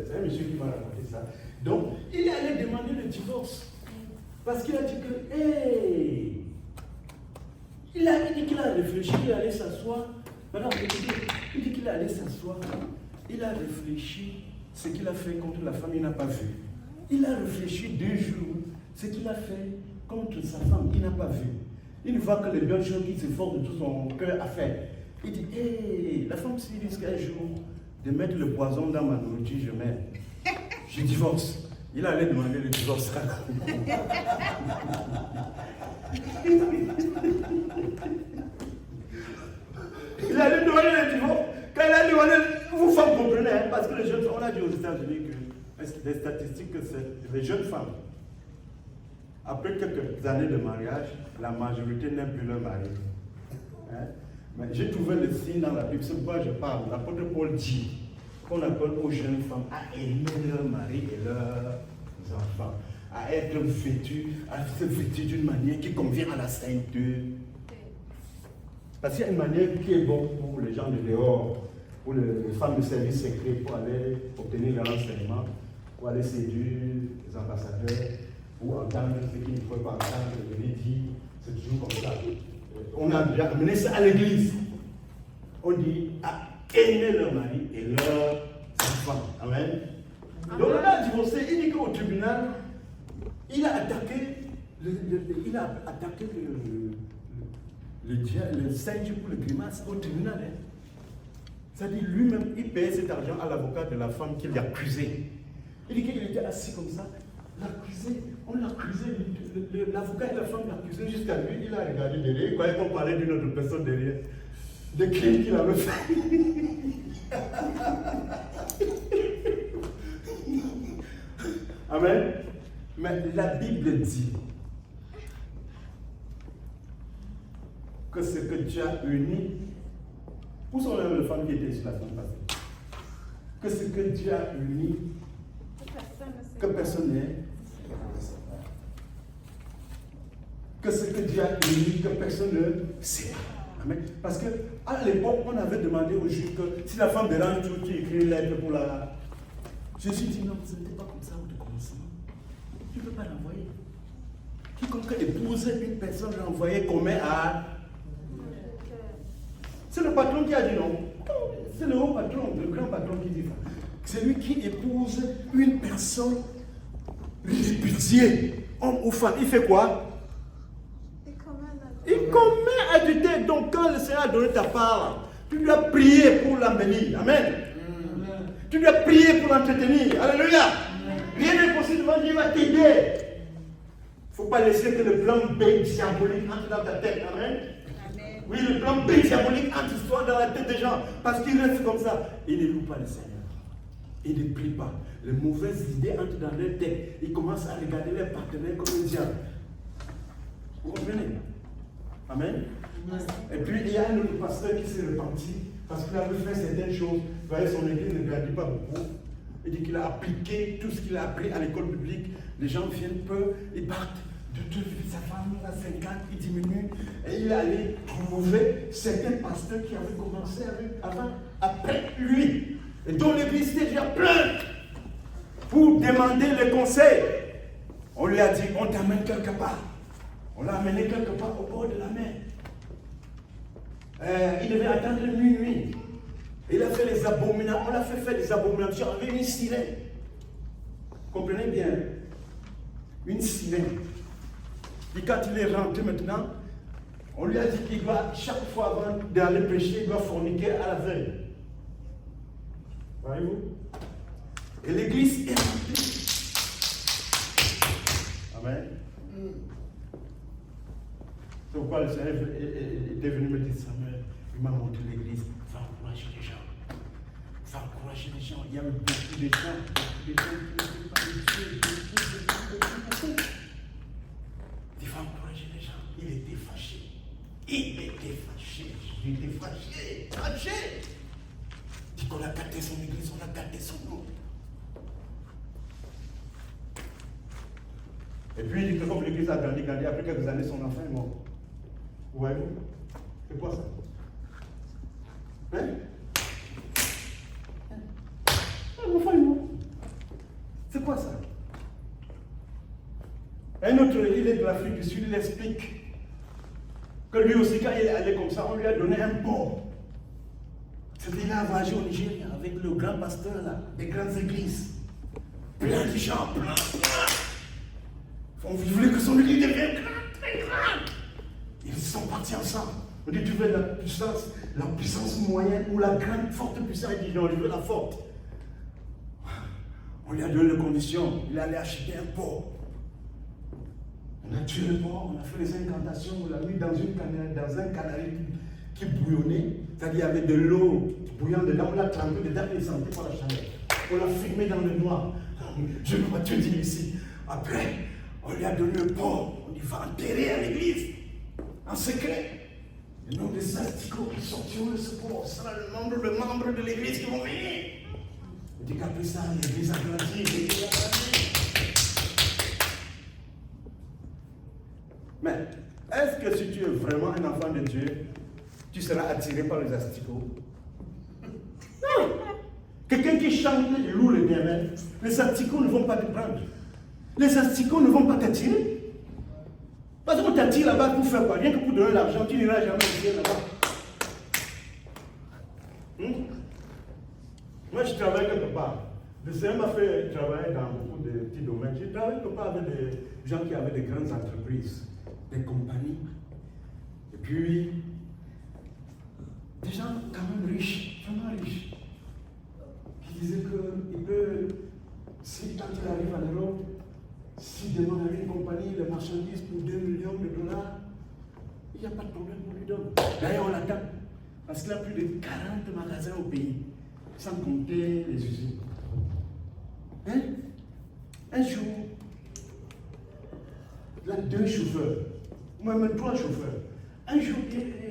c'est un monsieur qui m'a raconté ça. Donc, il est allé demander le divorce. Parce qu'il a dit que, hey, il dit qu'il a réfléchi, il est allé s'asseoir. Maintenant, il dit qu'il est allé s'asseoir. Il a réfléchi ce qu'il a fait contre la femme, il n'a pas vu. Il a réfléchi 2 jours. Ce qu'il a fait contre sa femme, il n'a pas vu. Il voit que les bonnes choses qu'il s'efforce de tout son cœur à faire. Il dit, hé, la femme s'il risque un jour de mettre le poison dans ma nourriture, je meurs. Je divorce. Il allait demander le divorce. Il allait demander le divorce. Quand il a demandé, vous femmes comprenez, hein, parce que les jeunes femmes, on a dit aux États-Unis que les statistiques que c'est les jeunes femmes Après quelques années de mariage, la majorité n'aime plus leur mari. Hein? Mais j'ai trouvé le signe dans la Bible, c'est pourquoi je parle. L'apôtre Paul dit qu'on appelle aux jeunes femmes à aimer leur mari et leurs enfants, à être vêtues, à se vêtir d'une manière qui convient à la sainteté. Parce qu'il y a une manière qui est bonne pour les gens de dehors, pour les femmes de service secret, pour aller obtenir leur renseignement, pour aller séduire les ambassadeurs, ou entendre ce qu'il ne faut pas entendre, venir dire, c'est toujours comme ça. On a déjà amené ça à l'église. On dit à aimer leur mari et leurs enfants. Amen. Donc on a divorcé, il dit qu'au tribunal, il a attaqué le singe pour le grimace au tribunal. Hein. C'est-à-dire lui-même, il payait cet argent à l'avocat de la femme qui l'accusait. Il dit qu'il était assis comme ça. On l'accusait, l'avocat et la femme l'accusaient jusqu'à lui, il a regardé derrière, il croyait qu'on parlait d'une autre personne derrière, des crimes qu'il avait fait. Amen. Mais la Bible dit que ce que Dieu a uni, où sont les femmes qui étaient sur la semaine passée? Que ce que Dieu a uni, que personne n'est. Que ce que Dieu a uni, que personne ne sait. Amen. Parce qu'à l'époque, on avait demandé au juge que si la femme dérange tout, tu écris une lettre pour la. Jésus dit non, ce n'était pas comme ça au commencement. Tu ne peux pas l'envoyer. Quiconque épouse une personne l'envoyer commet à. C'est le patron qui a dit non. C'est le haut patron, le grand patron qui dit ça. C'est lui qui épouse une personne répudiée, homme ou femme. Il fait quoi? Il commet adultère. Donc quand le Seigneur a donné ta part, tu dois prier pour l'embellir. Amen. Tu dois prier pour l'entretenir. Alléluia. Rien n'est possible devant Dieu, il va t'aider. Il ne faut pas laisser que le plan B diabolique entre dans ta tête. Amen. Oui, le plan B diabolique entre soit dans la tête des gens. Parce qu'ils restent comme ça. Ils ne louent pas le Seigneur. Ils ne prient pas. Les mauvaises idées entrent dans leur tête. Ils commencent à regarder leurs partenaires comme un diable. Vous comprenez? Amen. Et puis il y a un autre pasteur qui s'est repenti parce qu'il avait fait certaines choses. Vous voyez, son église ne grandit pas beaucoup. Il dit qu'il a appliqué tout ce qu'il a appris à l'école publique. Les gens viennent peu, ils partent de toute sa femme, à 50, il diminue. Et il est allé trouver certains pasteurs qui avaient commencé après lui. Et dont l'église était déjà pleine pour demander les conseils. On lui a dit, on t'amène quelque part. On l'a amené quelque part au bord de la mer. Il devait attendre minuit. Il a fait les abominations. On l'a fait faire des abominations avec une sirène. Comprenez bien. Une sirène. Et quand il est rentré maintenant, on lui a dit qu'il doit, chaque fois avant d'aller prêcher, il doit forniquer à la veille. Voyez-vous? Et l'église est remplie. Amen. C'est pourquoi le Seigneur était venu me dire, Samuel, il m'a montré l'église. Va encourager les gens. Va encourager les gens. Il y avait beaucoup de gens qui ne veulent pas le Dieu. Il va encourager les gens. Il était fâché. Il était fâché. Il était fâché. Fâché. Il dit qu'on a gâté son église, on a gâté son nom. Et puis il dit que comme l'église a grandi, après quelques années, son enfant est mort. Vous voyez-vous? C'est quoi ça? Hein? L'enfant est mort. C'est quoi ça? Un autre, il est de l'Afrique du Sud, il explique que lui aussi, quand il est allé comme ça, on lui a donné un port. C'est-à-dire qu'il a voyagé au Nigeria avec le grand pasteur là, des grandes églises. Plein de gens, plein. On voulait que son église devienne grande, très grande. Ils sont partis ensemble. On dit, tu veux la puissance moyenne ou la grande, forte puissance? Il dit, non, je veux la forte. On lui a donné les conditions. Il allait acheter un port. On a tué le port, on a fait les incantations, on l'a mis dans un canari qui bouillonnait. C'est-à-dire, il y avait de l'eau bouillante dedans, on l'a trempé dedans, il sentait par la chaleur. On l'a fumé dans le noir. Je ne vais pas te dire ici. Après, On lui a donné un pont. On dit, va enterrer à l'église. En secret. Le nombre de asticots qui sortiront de ce pont sera le nombre de membres de l'église qui vont venir. On dit qu'après ça, l'église a grandi, l'église a grandi. Mais est-ce que si tu es vraiment un enfant de Dieu, tu seras attiré par les asticots? Non. Quelqu'un qui chante et loue le bien-être, les asticots ne vont pas te prendre. Les asticots ne vont pas t'attirer. Parce qu'on t'attire là-bas pour faire quoi? Rien que pour donner l'argent, tu n'iras jamais bien là-bas. Moi, je travaille quelque part. Le Seigneur m'a fait travailler dans beaucoup de petits domaines. J'ai travaillé quelque part avec des gens qui avaient des grandes entreprises, des compagnies. Et puis, des gens quand même riches, vraiment riches, qui disaient qu'il peut, si quand il arrive en Europe, s'il demande à une compagnie de marchandises pour 2 millions de dollars, il n'y a pas de problème, on lui donne. D'ailleurs, on l'attend. Parce qu'il a plus de 40 magasins au pays, sans compter les usines. Hein? Un jour, il a 2 chauffeurs, moi-même 3 chauffeurs. Un jour,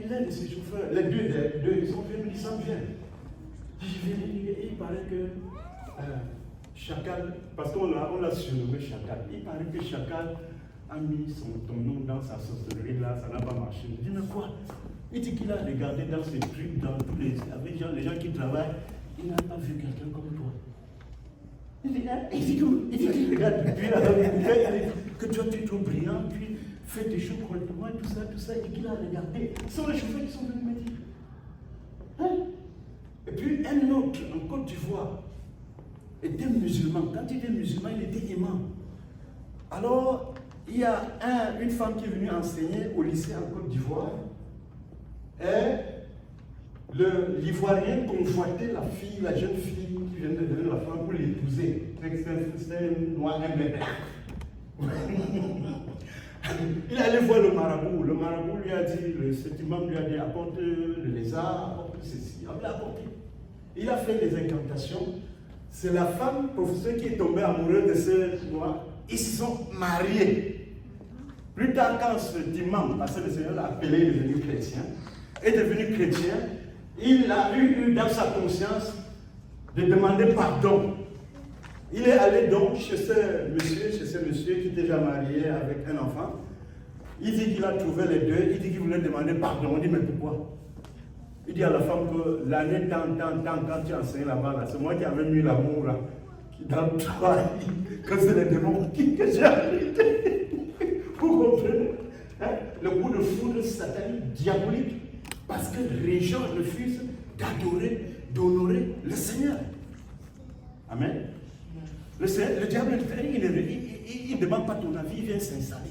l'un de ces chauffeurs, les deux, ils sont venus, ils s'en viennent. Il paraît que Chacal, parce qu'on l'a surnommé Chacal, il paraît que Chacal a mis ton nom dans sa sorcellerie là, ça n'a pas marché. Je dis, mais quoi? Il dit qu'il a regardé dans ses trucs, dans tous les gens qui travaillent, il n'a pas vu quelqu'un comme toi. Il dit qu'il regarde depuis là, que toi tu es trop brillant, puis fais tes choses correctement, tout ça, et qu'il a regardé. Ce sont les chauffeurs qui sont venus me dire. Hein? Et puis un autre en Côte d'Ivoire était musulman. Quand il était musulman, il était imam. Alors, il y a une femme qui est venue enseigner au lycée en Côte d'Ivoire. Et l'Ivoirien convoitait la fille, la jeune fille qui vient de devenir la femme pour l'épouser. C'était un noir, un blanc. Il est allé voir le marabout. Le marabout lui a dit, cet imam lui a dit, apporte le lézard, apporte ceci. On l'a apporté. Il a fait des incantations. C'est la femme, professeur, qui est tombée amoureuse de ce noir. Ils se sont mariés. Plus tard, quand cet imam, parce que le Seigneur l'a appelé devenu chrétien, est devenu chrétien, il a eu dans sa conscience de demander pardon. Il est allé donc chez ce monsieur qui était déjà marié avec un enfant. Il dit qu'il a trouvé les deux, il dit qu'il voulait demander pardon. On dit, mais pourquoi? Il dit à la femme que l'année tant, quand tu enseignes là-bas, c'est moi qui avais mis l'amour là, dans toi, que c'est les démons que j'ai arrêté. Vous comprenez? Hein? Le coup de foudre satanique, diabolique, parce que les gens refusent d'adorer, d'honorer le Seigneur. Amen. Le diable, il ne demande pas ton avis, il vient s'installer.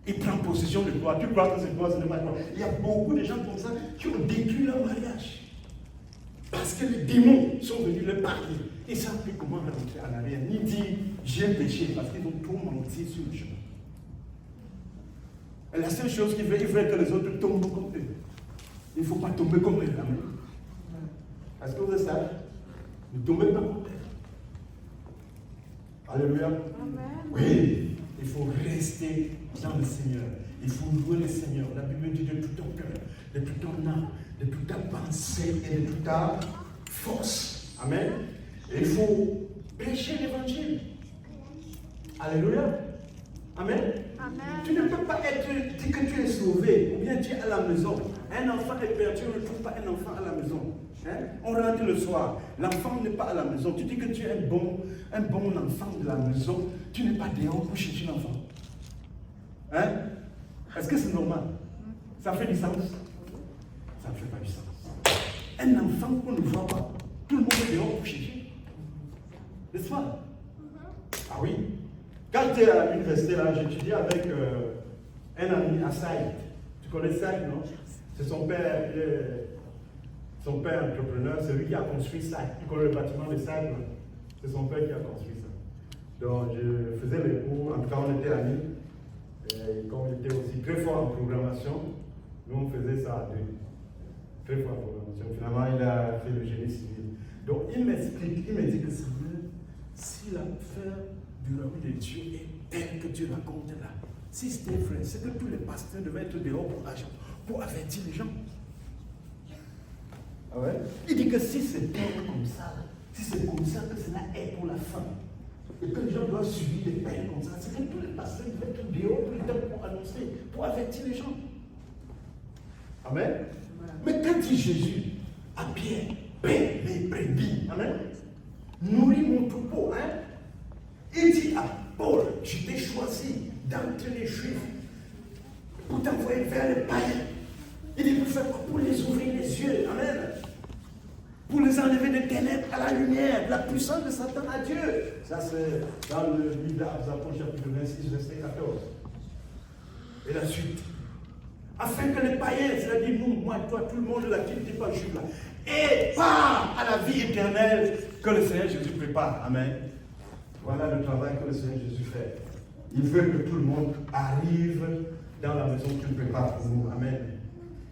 Il prend possession de toi. Tu crois que c'est toi, c'est pas toi. Il y a beaucoup de gens comme ça qui ont détruit leur mariage. Parce que les démons sont venus leur parler. Ils ne savent plus comment rentrer en arrière, ni dire j'ai péché, parce qu'ils ont trop menti sur le chemin. Et la seule chose qu'il veut, il veut que les autres tombent comme eux. Il ne faut pas tomber comme eux. Amen. Est-ce que vous êtes ça? Ne tombez pas comme eux. Alléluia. Amen. Oui, il faut rester dans le Seigneur. Il faut louer le Seigneur. La Bible dit de tout ton cœur, de tout ton âme, de toute ta pensée et de toute ta force. Amen. Et il faut prêcher l'évangile. Alléluia. Amen. Amen. Tu ne peux pas dire que tu es sauvé ou bien tu es à la maison. Un enfant est perdu, on ne trouve pas un enfant à la maison. Hein? On rentre le soir, l'enfant n'est pas à la maison. Tu dis que tu es un bon enfant de la maison, tu n'es pas dehors pour chercher l'enfant. Hein? Est-ce que c'est normal? Ça fait du sens? Ça ne fait pas du sens. Un enfant qu'on ne voit pas, tout le monde est dehors pour chercher. N'est-ce pas? Ah oui. Quand j'étais à l'université, là, j'étudiais avec un ami à Saïd. Tu connais Saïd, non? C'est son père entrepreneur, c'est lui qui a construit Saïd. Tu connais le bâtiment de Saïd, non? C'est son père qui a construit ça. Donc je faisais les cours, en tout cas on était amis. Et comme il était aussi très fort en programmation, nous on faisait ça à deux. Très fort en programmation. Finalement, il a fait le génie civil. Donc il m'explique, il me dit que Samuel, s'il a fait du royaume de Dieu est tel que Dieu raconte là. Si c'était vrai, c'est que tous les pasteurs devaient être dehors pour avertir les gens. Ah ouais? Il dit que si c'est tel comme ça, si c'est comme ça que cela est pour la fin, et que les gens doivent subir des peines comme ça, c'est que tous les pasteurs devaient être dehors tout le temps pour annoncer, pour avertir les gens. Amen. Mais quand dit Jésus, à bien, paix mes brebis, amen, nourris mon troupeau, hein, il dit à Paul, je t'ai choisi d'entre les Juifs pour t'envoyer vers les païens. Il dit pour faire quoi? Pour les ouvrir les yeux, amen, pour les enlever des ténèbres à la lumière, de la puissance de Satan à Dieu. Ça c'est dans le livre d'Apôtres chapitre 26, verset 14. Et la suite. Afin que les païens, c'est-à-dire nous, moi, toi, tout le monde là, qui n'était pas juif là, et part à la vie éternelle que le Seigneur Jésus prépare. Amen. Voilà le travail que le Seigneur Jésus fait. Il veut que tout le monde arrive dans la maison qu'il prépare pour nous. Amen.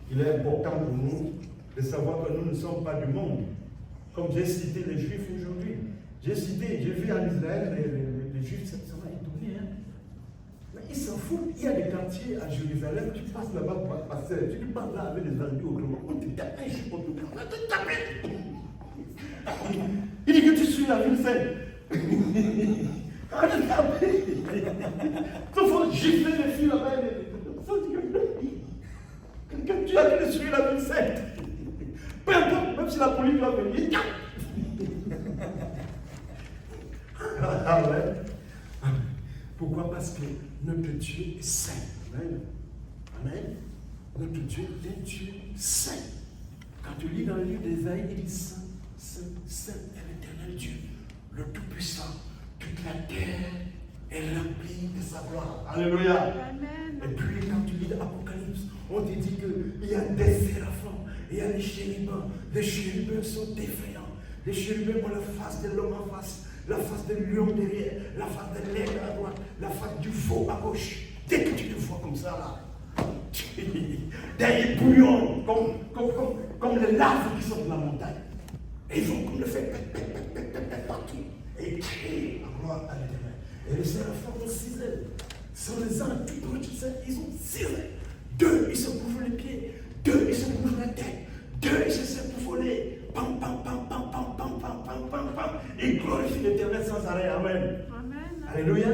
Il est important pour nous de savoir que nous ne sommes pas du monde. Comme j'ai cité les Juifs aujourd'hui. J'ai vu en Israël les Juifs, ça m'a étonné. Hein? Mais ils s'en foutent. Il y a des quartiers à Jérusalem, tu passes là-bas pour passer, tu passes là avec des bandits au gouvernement, on te tape un juif, on te tape. Il dit que tu suis la ville sainte. On te tape. Il faut gifler les filles là-bas. Que tu as que suivre la ville sainte. Peu importe, même si la police doit venir. Amen. Pourquoi? Parce que notre Dieu est saint. Amen. Amen. Notre Dieu est un Dieu saint. Quand tu lis dans le livre d'Ésaïe, il dit saint, saint, saint est l'éternel Dieu, le Tout-Puissant. Toute la terre est remplie de sa gloire. Alléluia. Amen. Et puis quand tu lis l'Apocalypse, on te dit qu'il y a des séraphins, il y a les chérubins. Les chérubins sont effrayants. Les chérubins ont la face de l'homme en face, la face de lion derrière, la face de l'aigle à droite, la face du veau à gauche. Dès que tu le vois comme ça là, derrière bouillon, comme les larves qui sortent de la montagne. Et ils vont comme le faire partout. Et créer la gloire à l'éternel. Et les séraphins ont 6 ailes. Ce sont les anges tout proches, ils ont 6 ailes. 2, ils se couvrent les pieds. 2, ils se couvrent la tête. 2, ils se serrent pour voler. Pam, pam, pam, pam, pam, pam, pam, pam, pam, pam. Et glorifie l'éternel sans arrêt. Amen. Amen. Alléluia.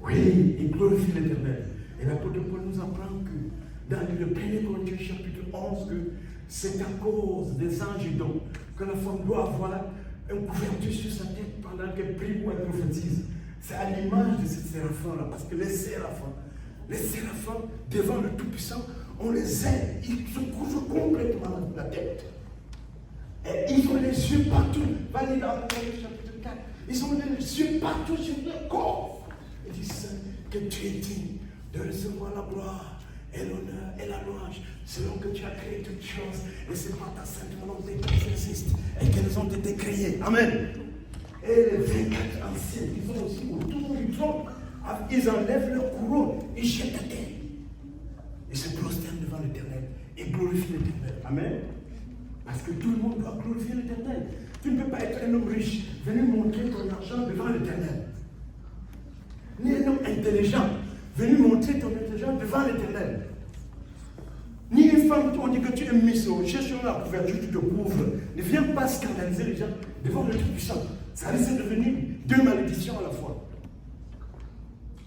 Oui, il glorifie l'éternel. Et l'apôtre Paul nous apprend que dans le 1er Corinthiens chapitre 11, que c'est à cause des anges donc que la femme doit avoir une couverture sur sa tête pendant qu'elle prie ou elle prophétise. C'est à l'image de ces séraphins-là, parce que les séraphins, devant le Tout-Puissant, on les aide, ils se couvrent complètement la tête. Et ils ont les yeux partout. Va lire dans Apocalypse chapitre 4. Ils ont les yeux partout sur leur corps. Ils disent que tu es digne de recevoir la gloire et l'honneur et la louange, selon que tu as créé toutes choses, et c'est par ta sainte volonté qu'elles existent et qu'elles ont été créées. Amen. Et les 24 anciens, ils sont aussi autour du trône. Ils enlèvent leur couronne, ils jettent à terre. Ils se prosternent devant l'Éternel et glorifient l'Éternel. Amen. Parce que tout le monde doit glorifier l'Éternel. Tu ne peux pas être un homme riche, venir montrer ton argent devant l'Éternel. Ni un homme intelligent, venir montrer ton intelligence devant l'Éternel. Ni une femme, on dit que tu es miso, cherche la couverture, tu te couvres. Ne viens pas scandaliser les gens devant le Tout-Puissant. Ça risque de devenir 2 malédictions à la fois.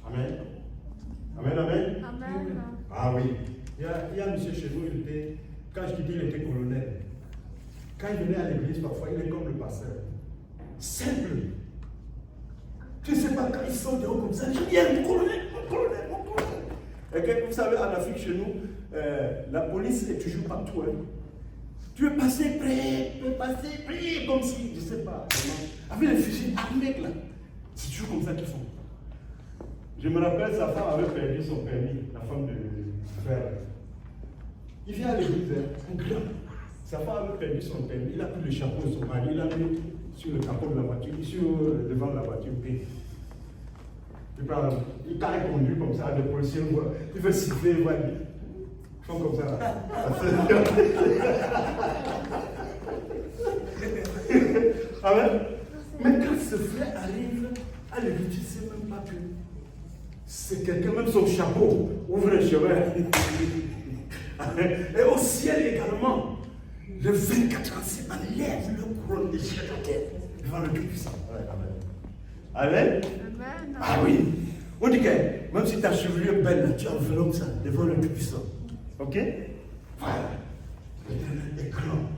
Amen. Amen, amen. Amen. Ah oui. Il y a un monsieur chez nous, quand je te dis il était colonel. Quand il venait à l'église, parfois, il est comme le pasteur. Simple. Tu ne sais pas, quand il sort dehors comme ça, je dis, mon colonel, mon colonel, mon colonel. Et que, vous savez, en Afrique, chez nous, la police est toujours partout. Hein. Tu veux passer près, comme si, je ne sais pas, avec les fusils armés là. C'est toujours comme ça qu'ils font. Je me rappelle, sa femme avait perdu son permis, la femme de frère. Il vient à l'église, un grand. Sa femme avait perdu son permis, il a pris le chapeau de son mari, il l'a mis sur le capot de la voiture, devant la voiture. Quand il conduit comme ça, les policiers le voient, il veut siffler, il voit, ils font comme ça là. Amen. Mais quand ce frère arrive à l'église, tu sais même C'est quelqu'un, même son chapeau, ouvre le chemin. Et au ciel également, le 24 ans, c'est enlève le couronne de la tête devant le Tout-Puissant. Amen. Ah oui. On dit que même si ta chevelure est belle, tu enveloppes ça devant le Tout-Puissant. Ok? Voilà. L'éternel est grand.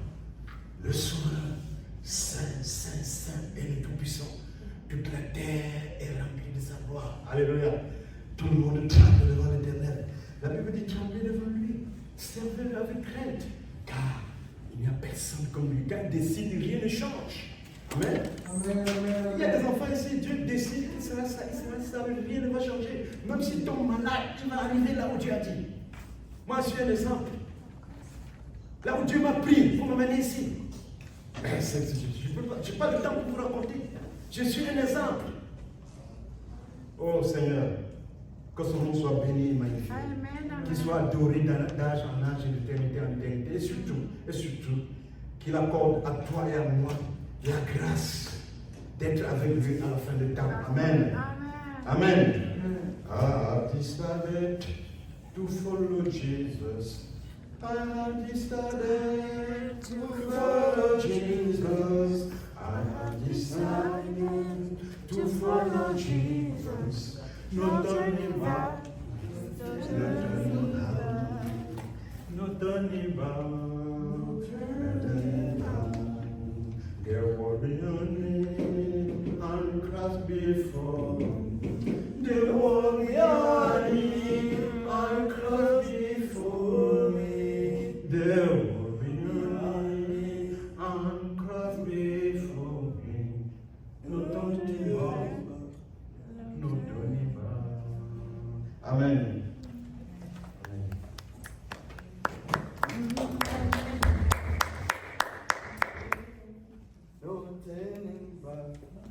Le souverain, saint, saint, saint et le Tout-Puissant. Toute la terre est remplie de sa gloire. Alléluia. Tout le monde tremble devant l'éternel. La Bible dit trembler devant lui. Servez avec crainte. Car il n'y a personne comme lui. Quand il décide, rien ne change. Amen. Il y a des enfants ici, Dieu décide, il sera ça, rien ne va changer. Même si tu tombes malade, tu vas arriver là où Dieu a dit. Moi, je suis un exemple. Là où Dieu m'a pris pour m'amener ici. Mais je n'ai pas le temps pour vous raconter. Je suis un exemple. Oh Seigneur, que son nom soit béni et magnifié. Qu'il soit adoré d'âge en âge et d'éternité en éternité. Et surtout, qu'il accorde à toi et à moi la grâce d'être avec lui à la fin du temps. Amen. Amen. I decided to follow Jesus. I decided to follow Jesus. I decided to follow Jesus. No turning back. No turning back. There will be a name on cross before. There will be a name on cross before me. There will be a name on cross before me. No turning back. No turning back. Amen. No turning back.